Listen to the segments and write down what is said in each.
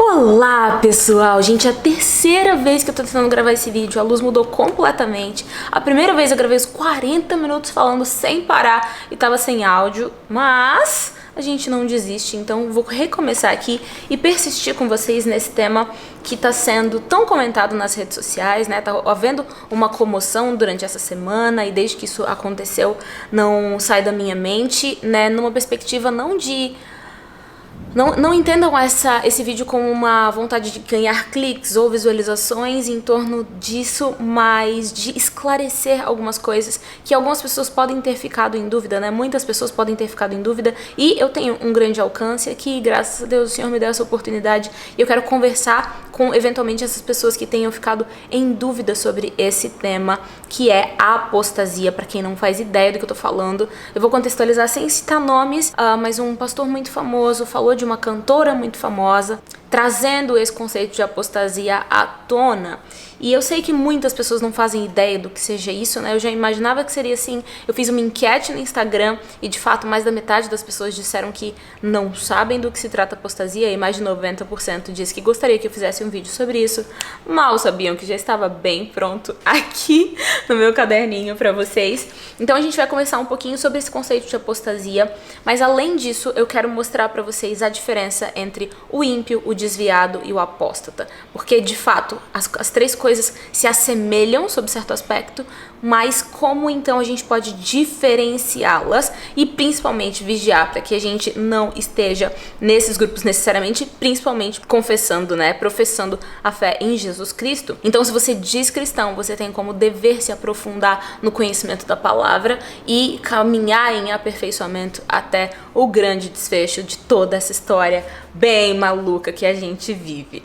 Olá pessoal, gente, é a terceira vez que eu tô tentando gravar esse vídeo, a luz mudou completamente. A primeira vez eu gravei os 40 minutos falando sem parar e tava sem áudio, mas a gente não desiste, então vou recomeçar aqui e persistir com vocês nesse tema que tá sendo tão comentado nas redes sociais, né? Tá havendo uma comoção durante essa semana e desde que isso aconteceu não sai da minha mente, né? Numa perspectiva não de... Não entendam esse vídeo como uma vontade de ganhar cliques ou visualizações em torno disso, mas de esclarecer algumas coisas que algumas pessoas podem ter ficado em dúvida, né? Muitas pessoas podem ter ficado em dúvida e eu tenho um grande alcance aqui, graças a Deus o Senhor me deu essa oportunidade e eu quero conversar com, eventualmente, essas pessoas que tenham ficado em dúvida sobre esse tema, que é a apostasia. Para quem não faz ideia do que eu tô falando, eu vou contextualizar sem citar nomes, mas um pastor muito famoso falou de uma cantora muito famosa, trazendo esse conceito de apostasia à tona. E eu sei que muitas pessoas não fazem ideia do que seja isso, né? Eu já imaginava que seria assim. Eu fiz uma enquete no Instagram e, de fato, mais da metade das pessoas disseram que não sabem do que se trata apostasia e mais de 90% disse que gostaria que eu fizesse um vídeo sobre isso. Mal sabiam que já estava bem pronto aqui no meu caderninho para vocês. Então a gente vai conversar um pouquinho sobre esse conceito de apostasia, mas além disso eu quero mostrar para vocês a diferença entre o ímpio, o desviado e o apóstata, porque de fato as três coisas se assemelham sob certo aspecto, mas como então a gente pode diferenciá-las e principalmente vigiar para que a gente não esteja nesses grupos necessariamente, principalmente confessando, né, professando a fé em Jesus Cristo. Então, se você diz cristão, você tem como dever se aprofundar no conhecimento da palavra e caminhar em aperfeiçoamento até o grande desfecho de toda essa história bem maluca que a gente vive.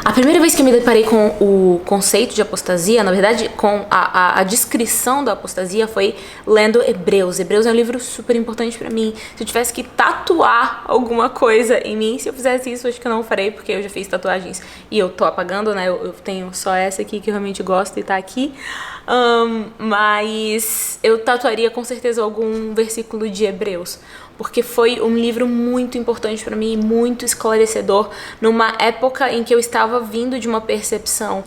A primeira vez que eu me deparei com o conceito de apostasia, na verdade, com a descrição da apostasia, foi lendo Hebreus. Hebreus é um livro super importante pra mim. Se eu tivesse que tatuar alguma coisa em mim, se eu fizesse isso, acho que eu não farei, porque eu já fiz tatuagens e eu tô apagando, né? Eu tenho só essa aqui que eu realmente gosto e tá aqui. Mas eu tatuaria com certeza algum versículo de Hebreus, porque foi um livro muito importante para mim, muito esclarecedor, numa época em que eu estava vindo de uma percepção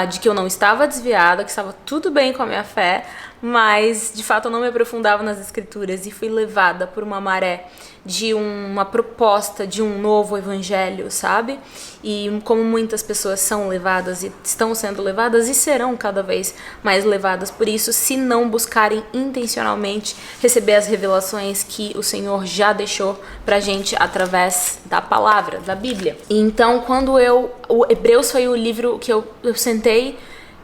de que eu não estava desviada, que estava tudo bem com a minha fé, mas de fato eu não me aprofundava nas escrituras e fui levada por uma maré de uma proposta de um novo evangelho, sabe? E como muitas pessoas são levadas e estão sendo levadas e serão cada vez mais levadas por isso, se não buscarem intencionalmente receber as revelações que o Senhor já deixou pra gente através da palavra, da Bíblia. E então, quando o Hebreus foi o livro que eu sentei,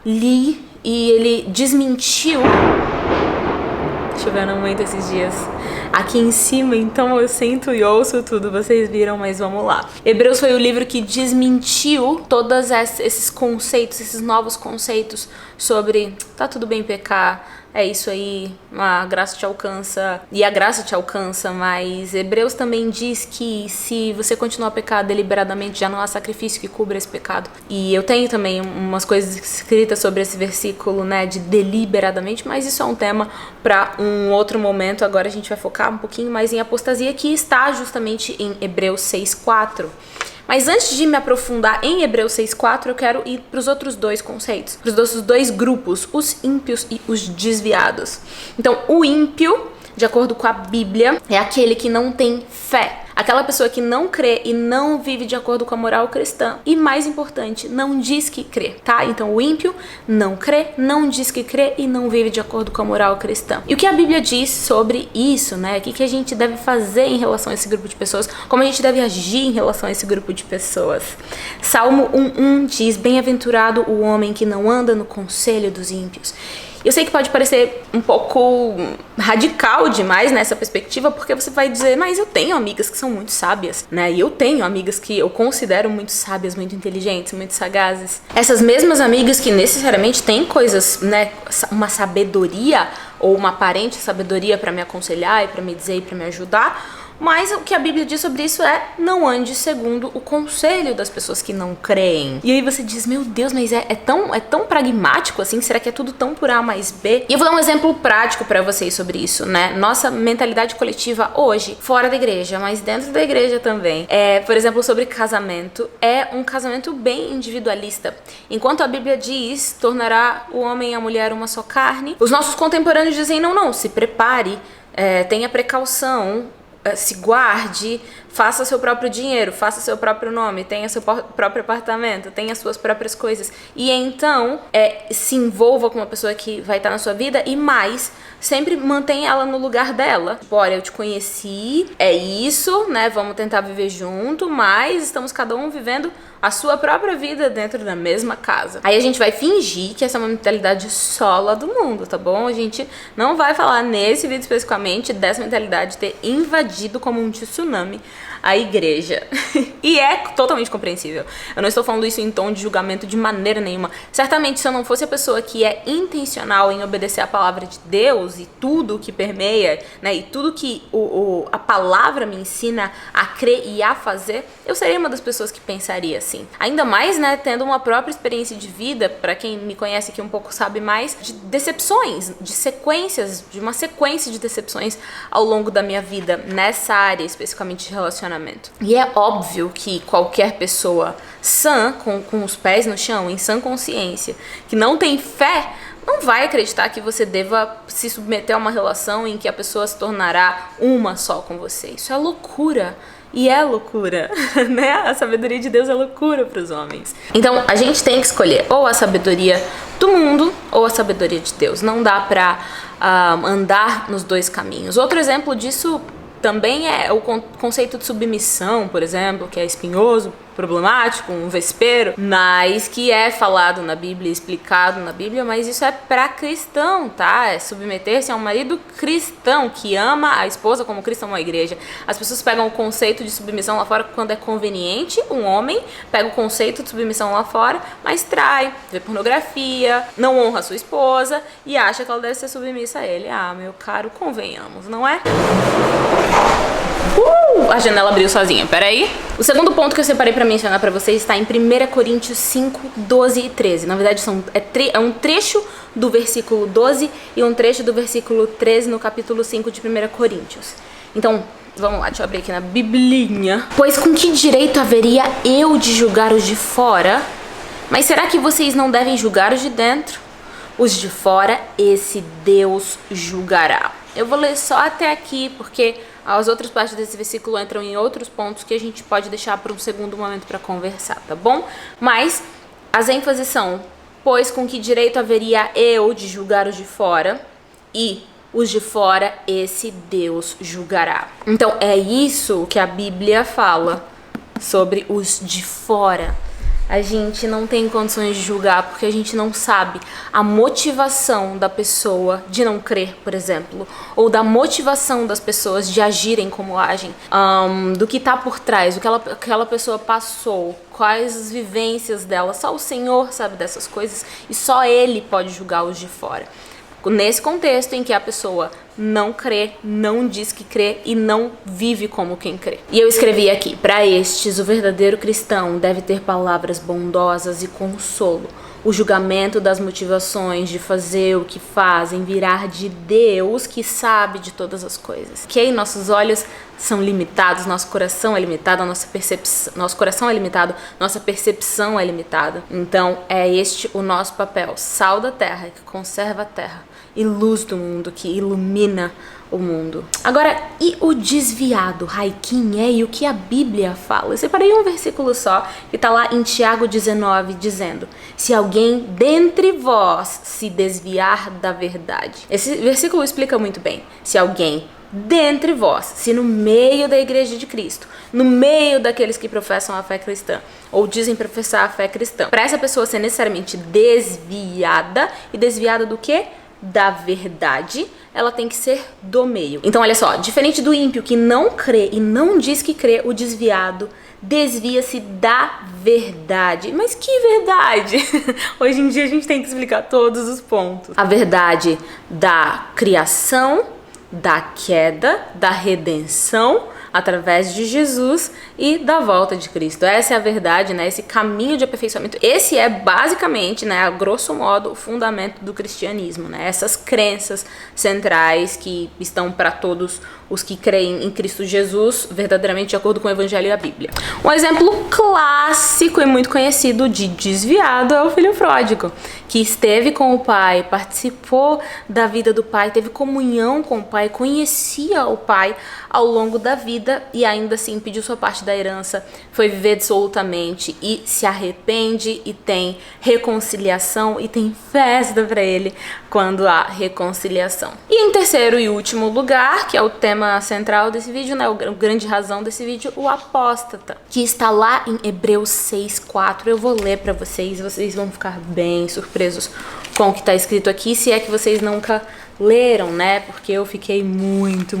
li e ele desmentiu. Deixa eu ver no momento esses dias. Aqui em cima, então eu sinto e ouço tudo, vocês viram, mas vamos lá. Hebreus foi o livro que desmentiu todos esses conceitos, esses novos conceitos sobre tá tudo bem pecar, é isso aí, a graça te alcança, e a graça te alcança, mas Hebreus também diz que se você continuar a pecar deliberadamente, já não há sacrifício que cubra esse pecado. E eu tenho também umas coisas escritas sobre esse versículo, né, de deliberadamente, mas isso é um tema para um outro momento. Agora a gente vai focar um pouquinho mais em apostasia, que está justamente em Hebreus 6:4. Mas antes de me aprofundar em Hebreus 6:4, eu quero ir para os outros dois conceitos, para os outros dois grupos, os ímpios e os desviados. Então, o ímpio, de acordo com a Bíblia, é aquele que não tem fé. Aquela pessoa que não crê e não vive de acordo com a moral cristã. E mais importante, não diz que crê, tá? Então o ímpio não crê, não diz que crê e não vive de acordo com a moral cristã. E o que a Bíblia diz sobre isso, né? O que a gente deve fazer em relação a esse grupo de pessoas? Como a gente deve agir em relação a esse grupo de pessoas? Salmo 1:1 diz: bem-aventurado o homem que não anda no conselho dos ímpios. Eu sei que pode parecer um pouco radical demais nessa perspectiva, porque você vai dizer, mas eu tenho amigas que são muito sábias, né? E eu tenho amigas que eu considero muito sábias, muito inteligentes, muito sagazes. Essas mesmas amigas que necessariamente têm coisas, né, uma sabedoria ou uma aparente sabedoria para me aconselhar e para me dizer e para me ajudar, Mas o que a Bíblia diz sobre isso é: não ande segundo o conselho das pessoas que não creem. E aí você diz, meu Deus, mas é tão pragmático assim? Será que é tudo tão por A mais B? E eu vou dar um exemplo prático pra vocês sobre isso, né? Nossa mentalidade coletiva hoje, fora da igreja, mas dentro da igreja também, por exemplo, sobre casamento, é um casamento bem individualista. Enquanto a Bíblia diz, tornará o homem e a mulher uma só carne, os nossos contemporâneos dizem, não, se prepare, tenha precaução, se guarde, faça seu próprio dinheiro, faça seu próprio nome, tenha seu próprio apartamento, tenha suas próprias coisas. E então, se envolva com uma pessoa que vai estar na sua vida e mais, sempre mantenha ela no lugar dela. Olha, eu te conheci, é isso, né? Vamos tentar viver junto, mas estamos cada um vivendo a sua própria vida dentro da mesma casa. Aí a gente vai fingir que essa é uma mentalidade só lá do mundo, tá bom? A gente não vai falar nesse vídeo especificamente dessa mentalidade ter invadido como um tsunami a igreja. E é totalmente compreensível. Eu não estou falando isso em tom de julgamento de maneira nenhuma. Certamente, se eu não fosse a pessoa que é intencional em obedecer a palavra de Deus e tudo que permeia, né, e tudo que a palavra me ensina a crer e a fazer, eu seria uma das pessoas que pensaria assim. Ainda mais, né, tendo uma própria experiência de vida, para quem me conhece aqui um pouco sabe mais, de decepções, de uma sequência de decepções ao longo da minha vida, nessa área especificamente de relacionamento. E é óbvio que qualquer pessoa sã, com os pés no chão, em sã consciência, que não tem fé, não vai acreditar que você deva se submeter a uma relação em que a pessoa se tornará uma só com você. Isso é loucura. E é loucura, né? A sabedoria de Deus é loucura para os homens. Então, a gente tem que escolher ou a sabedoria do mundo ou a sabedoria de Deus. Não dá para andar nos dois caminhos. Outro exemplo disso também é o conceito de submissão, por exemplo, que é espinhoso, problemático, um vespeiro, mas que é falado na Bíblia, explicado na Bíblia, mas isso é para cristão, tá? É submeter-se a um marido cristão que ama a esposa como Cristo ama a igreja. As pessoas pegam o conceito de submissão lá fora quando é conveniente, um homem pega o conceito de submissão lá fora, mas trai, vê pornografia, não honra a sua esposa e acha que ela deve ser submissa a ele. Ah, meu caro, convenhamos, não é? A janela abriu sozinha, peraí. O segundo ponto que eu separei pra mencionar pra vocês está em 1 Coríntios 5, 12 e 13. Na verdade, é um trecho do versículo 12 e um trecho do versículo 13 no capítulo 5 de 1 Coríntios. Então, vamos lá, deixa eu abrir aqui na biblinha. Pois com que direito haveria eu de julgar os de fora? Mas será que vocês não devem julgar os de dentro? Os de fora, esse Deus julgará. Eu vou ler só até aqui, porque as outras partes desse versículo entram em outros pontos que a gente pode deixar para um segundo momento para conversar, tá bom? Mas as ênfases são: pois com que direito haveria eu de julgar os de fora? E os de fora, esse Deus julgará. Então é isso que a Bíblia fala sobre os de fora. A gente não tem condições de julgar porque a gente não sabe a motivação da pessoa de não crer, por exemplo, ou da motivação das pessoas de agirem como agem, do que tá por trás, o que aquela pessoa passou, quais as vivências dela. Só o Senhor sabe dessas coisas e só Ele pode julgar os de fora. Nesse contexto em que a pessoa não crê, não diz que crê e não vive como quem crê. E eu escrevi aqui: para estes, o verdadeiro cristão deve ter palavras bondosas e consolo. O julgamento das motivações de fazer o que fazem virá de Deus, que sabe de todas as coisas. Ok? Nossos olhos são limitados, nosso coração é limitado, nosso coração é limitado, nossa percepção é limitada. Então, é este o nosso papel: sal da terra, que conserva a terra, e luz do mundo, que ilumina o mundo. Agora, e o desviado? Quem é e o que a Bíblia fala? Eu separei um versículo só, que está lá em Tiago 19, dizendo: se alguém dentre vós se desviar da verdade. Esse versículo explica muito bem. Se alguém dentre vós, se no meio da igreja de Cristo, no meio daqueles que professam a fé cristã, ou dizem professar a fé cristã, para essa pessoa ser necessariamente desviada, e desviada do quê? Da verdade, ela tem que ser do meio. Então, olha só, diferente do ímpio que não crê e não diz que crê, o desviado desvia-se da verdade. Mas que verdade? Hoje em dia a gente tem que explicar todos os pontos. A verdade da criação, da queda, da redenção, através de Jesus e da volta de Cristo. Essa é a verdade, né? Esse caminho de aperfeiçoamento. Esse é basicamente, né, a grosso modo, o fundamento do cristianismo, né? Essas crenças centrais que estão para todos os que creem em Cristo Jesus, verdadeiramente de acordo com o Evangelho e a Bíblia. Um exemplo clássico e muito conhecido de desviado é o filho pródigo, que esteve com o pai, participou da vida do pai, teve comunhão com o pai, conhecia o pai ao longo da vida e ainda assim pediu sua parte da herança, foi viver dissolutamente e se arrepende e tem reconciliação e tem festa para ele quando há reconciliação. E em terceiro e último lugar, que é o tema central desse vídeo, né, a grande razão desse vídeo, o apóstata, que está lá em Hebreus 6:4. Eu vou ler para vocês, vocês vão ficar bem surpresos com o que está escrito aqui, se é que vocês nunca leram, né? Porque eu fiquei muito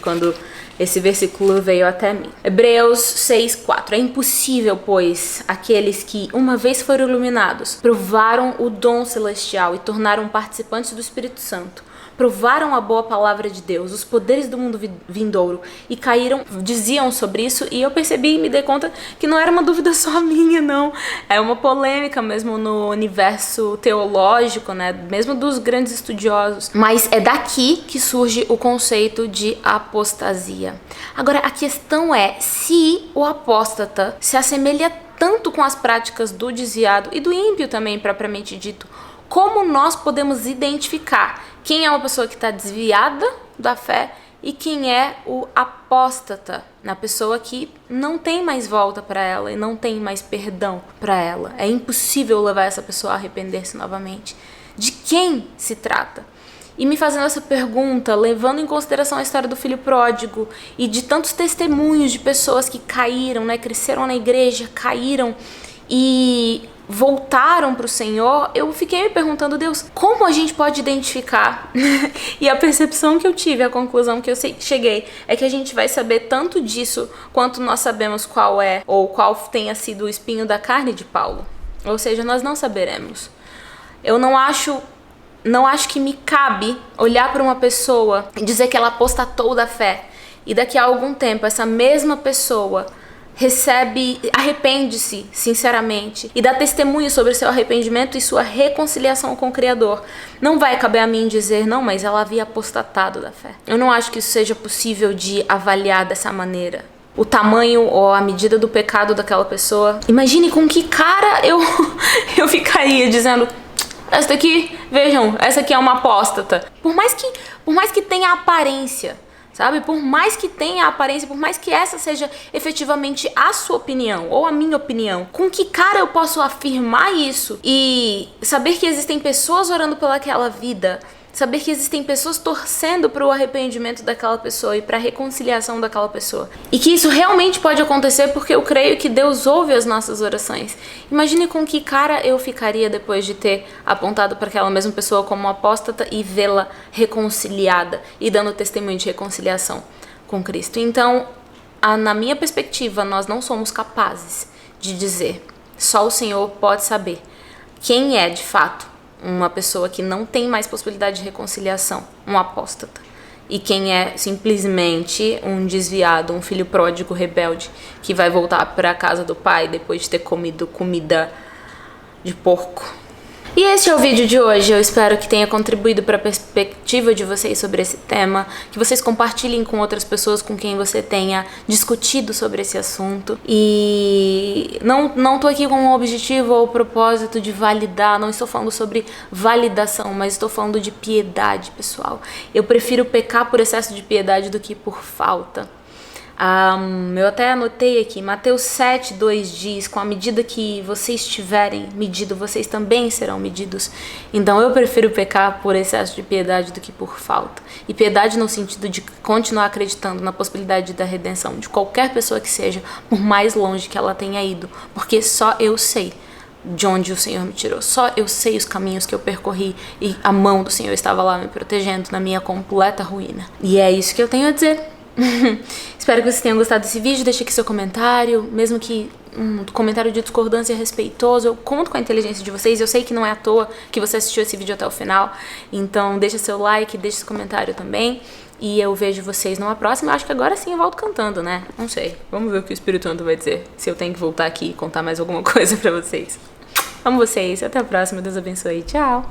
quando esse versículo veio até mim. Hebreus 6:4. É impossível, pois, aqueles que uma vez foram iluminados, provaram o dom celestial e tornaram participantes do Espírito Santo, provaram a boa palavra de Deus, os poderes do mundo vindouro e caíram, diziam sobre isso, e eu percebi e me dei conta que não era uma dúvida só minha, não. É uma polêmica mesmo no universo teológico, né? Mesmo dos grandes estudiosos. Mas é daqui que surge o conceito de apostasia. Agora, a questão é se o apóstata se assemelha tanto com as práticas do desviado e do ímpio também, propriamente dito, como nós podemos identificar quem é uma pessoa que está desviada da fé e quem é o apóstata, na pessoa que não tem mais volta para ela e não tem mais perdão para ela. É impossível levar essa pessoa a arrepender-se novamente. De quem se trata? E me fazendo essa pergunta, levando em consideração a história do filho pródigo e de tantos testemunhos de pessoas que caíram, né, cresceram na igreja, caíram e voltaram para o Senhor, eu fiquei me perguntando, Deus, como a gente pode identificar? E a percepção que eu tive, a conclusão que eu cheguei, é que a gente vai saber tanto disso quanto nós sabemos qual é ou qual tenha sido o espinho da carne de Paulo. Ou seja, nós não saberemos. Eu não acho que me cabe olhar para uma pessoa e dizer que ela apostatou da fé e daqui a algum tempo essa mesma pessoa arrepende-se sinceramente e dá testemunho sobre seu arrependimento e sua reconciliação com o Criador. Não vai caber a mim dizer, não, mas ela havia apostatado da fé. Eu não acho que isso seja possível de avaliar dessa maneira. O tamanho ou a medida do pecado daquela pessoa. Imagine com que cara eu ficaria dizendo, essa daqui, vejam, essa aqui é uma apóstata. Por mais que tenha aparência, sabe? Por mais que tenha a aparência, por mais que essa seja efetivamente a sua opinião ou a minha opinião, com que cara eu posso afirmar isso e saber que existem pessoas orando pelaquela vida, saber que existem pessoas torcendo para o arrependimento daquela pessoa e para a reconciliação daquela pessoa. E que isso realmente pode acontecer porque eu creio que Deus ouve as nossas orações. Imagine com que cara eu ficaria depois de ter apontado para aquela mesma pessoa como apóstata e vê-la reconciliada e dando testemunho de reconciliação com Cristo. Então, na minha perspectiva, nós não somos capazes de dizer, só o Senhor pode saber quem é de fato uma pessoa que não tem mais possibilidade de reconciliação, um apóstata, e quem é simplesmente um desviado, um filho pródigo rebelde que vai voltar para a casa do pai depois de ter comido comida de porco. E este é o vídeo de hoje. Eu espero que tenha contribuído para a perspectiva de vocês sobre esse tema, que vocês compartilhem com outras pessoas com quem você tenha discutido sobre esse assunto. E não tô aqui com o objetivo ou o propósito de validar, não estou falando sobre validação, mas estou falando de piedade, pessoal. Eu prefiro pecar por excesso de piedade do que por falta. Eu até anotei aqui, Mateus 7:2 diz, com a medida que vocês tiverem medido, vocês também serão medidos. Então eu prefiro pecar por excesso de piedade do que por falta. E piedade no sentido de continuar acreditando na possibilidade da redenção de qualquer pessoa que seja, por mais longe que ela tenha ido. Porque só eu sei de onde o Senhor me tirou. Só eu sei os caminhos que eu percorri e a mão do Senhor estava lá me protegendo na minha completa ruína. E é isso que eu tenho a dizer. Espero que vocês tenham gostado desse vídeo, deixe aqui seu comentário, mesmo que um comentário de discordância respeitoso, eu conto com a inteligência de vocês. Eu sei que não é à toa que você assistiu esse vídeo até o final, então deixa seu like, deixa seu comentário também. E eu vejo vocês numa próxima. Acho que agora sim eu volto cantando, né? Não sei. Vamos ver o que o Espírito Santo vai dizer. Se eu tenho que voltar aqui e contar mais alguma coisa pra vocês. Amo vocês. Até a próxima. Deus abençoe. Tchau.